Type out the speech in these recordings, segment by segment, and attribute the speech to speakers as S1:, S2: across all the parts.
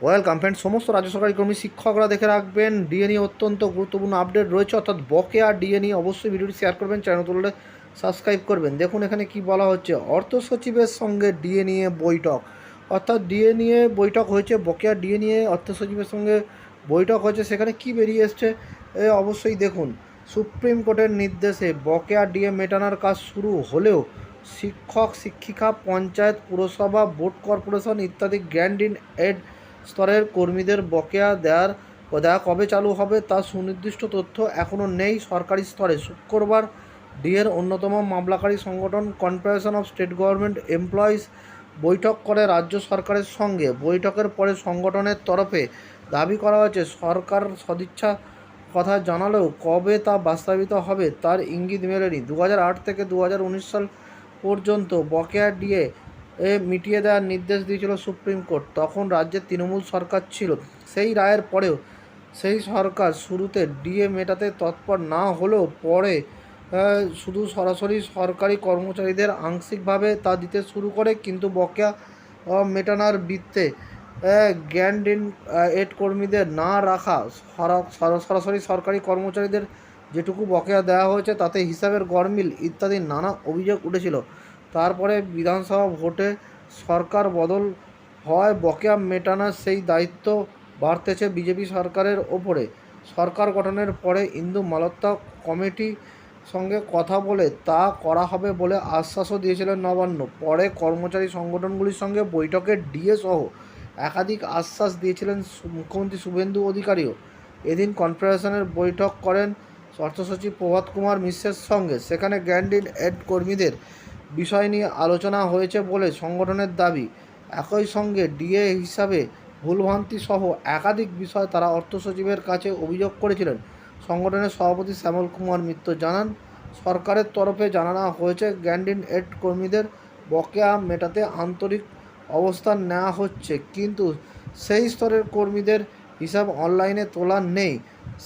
S1: Welcome friend. সমস্ত রাজ্য সরকারি কর্মী শিক্ষকরা দেখে রাখবেন, ডিএ নিয়ে অত্যন্ত গুরুত্বপূর্ণ আপডেট রয়েছে, অর্থাৎ বকেয়া ডিএ নিয়ে অবশ্যই ভিডিওটি শেয়ার করবেন, চ্যানেল তুললে সাবস্ক্রাইব করবেন। দেখুন এখানে কি বলা হচ্ছে, অর্থ সচিবের সঙ্গে ডিএ নিয়ে বৈঠক। অর্থাৎ ডিএ নিয়ে বৈঠক হয়েছে, বকেয়া ডিএ নিয়ে অর্থ সচিবের সঙ্গে বৈঠক হয়েছে। সেখানে কি বেরিয়ে এসছে অবশ্যই দেখুন। সুপ্রিম কোর্টের নির্দেশে বকেয়া ডিএ মেটানোর কাজ শুরু হলেও শিক্ষক, শিক্ষিকা, পঞ্চায়েত, পুরসভা, বোর্ড, কর্পোরেশন ইত্যাদি গ্র্যান্ড ইন এড স্তরের কর্মীদের বকেয়া দেওয়া কবে চালু হবে তার সুনির্দিষ্ট তথ্য এখনও নেই সরকারি স্তরে। শুক্রবার ডিএর অন্যতম মামলাকারী সংগঠন confederation of state government employees বৈঠক করে রাজ্য সরকারের সঙ্গে। বৈঠকের পরে সংগঠনের তরফে দাবি করা হয়েছে, সরকার সদিচ্ছা কথা জানালেও কবে তা বাস্তবায়িত হবে তার ইঙ্গিত মেলেনি। 2008 থেকে 2019 সাল পর্যন্ত বকেয়া ডিএ মিটিয়ে দেওয়ার নির্দেশ দিয়েছিল সুপ্রিম কোর্ট। তখন রাজ্যের তৃণমূল সরকার ছিল। সেই রায়ের পরেও সেই সরকার শুরুতে ডিএ মেটাতে তৎপর না হলেও পরে শুধু সরাসরি সরকারি কর্মচারীদের আংশিকভাবে তা দিতে শুরু করে। কিন্তু বকেয়া মেটানোর বৃত্তে গ্র্যান্ড ইন এড কর্মীদের না রাখা সরাসরি সরকারি কর্মচারীদের যেটুকু বকেয়া দেওয়া হয়েছে তাতে হিসাবের গরমিল ইত্যাদি নানা অভিযোগ উঠেছিল। তারপরে বিধানসভা ভোটে সরকার বদল হয়, বকেয়া মেটানোর সেই দায়িত্ব বাড়তেছে বিজেপি সরকারের ওপরে। সরকার গঠনের পরে ইন্দু মালহোত্রা কমিটি সঙ্গে কথা বলে তা করা হবে বলে আশ্বাসও দিয়েছিলেন নবান্ন। পরে কর্মচারী সংগঠনগুলির সঙ্গে বৈঠকে ডিএ সহ একাধিক আশ্বাস দিয়েছিলেন মুখ্যমন্ত্রী শুভেন্দু অধিকারীও। এদিন কনফেডারেশনের বৈঠক করেন অর্থসচিব প্রভাত কুমার মিশ্রের সঙ্গে। সেখানে গ্র্যান্ড ইন এড কর্মীদের বিষয় নিয়ে আলোচনা হয়েছে বলে সংগঠনের দাবি। একই সঙ্গে ডিএ হিসাবে ভুলভ্রান্তি সহ একাধিক বিষয় তারা অর্থ সচিবের কাছে অভিযোগ করেছিলেন। সংগঠনের সভাপতি শ্যামল কুমার মিত্র জানান, সরকারের তরফে জানানো হয়েছে গ্র্যান্ড ইন এড কর্মীদের বকেয়া মেটাতে আন্তরিক অবস্থান নেওয়া হচ্ছে, কিন্তু সেই স্তরের কর্মীদের হিসাব অনলাইনে তোলা নেই।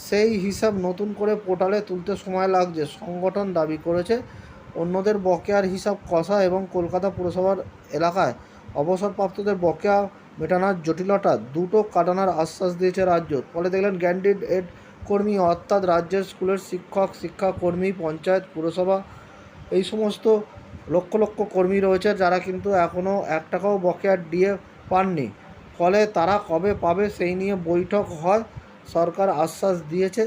S1: সেই হিসাব নতুন করে পোর্টালে তুলতে সময় লাগছে। সংগঠন দাবি করেছে, অন্যদের বকেয়ার হিসাব কষা এবং কলকাতা পুরসভার এলাকায় অবসরপ্রাপ্তদের বকেয়া মেটানোর জটিলতা দুটো কাটানোর আশ্বাস দিয়েছে রাজ্য। ফলে দেখলেন গ্র্যান্ড ইন এড কর্মী অর্থাৎ রাজ্যের স্কুলের শিক্ষক, শিক্ষাকর্মী, পঞ্চায়েত, পুরসভা এই সমস্ত লক্ষ লক্ষ কর্মী রয়েছে যারা কিন্তু এখনও 1 টাকাও বকেয়া ডিএ পাননি। ফলে তারা কবে পাবে সেই নিয়ে বৈঠক হয়, সরকার আশ্বাস দিয়েছে।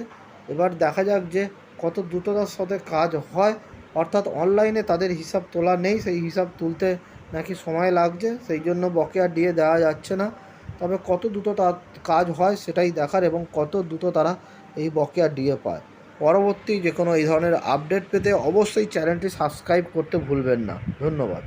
S1: এবার দেখা যাক যে কত দ্রুততার সাথে কাজ হয়। অর্থাৎ অনলাইনে তাদের হিসাব তোলা নেই, সেই হিসাব তুলতে নাকি সময় লাগছে, সেই জন্য বকেয়া ডিএ দেওয়া যাচ্ছে না। তবে কত দ্রুত তার কাজ হয় সেটাই দেখার, এবং কত দ্রুত তারা এই বকেয়া ডিএ পায়। পরবর্তী যে কোনো এই ধরনের আপডেট পেতে অবশ্যই চ্যানেলটি সাবস্ক্রাইব করতে ভুলবেন না। ধন্যবাদ।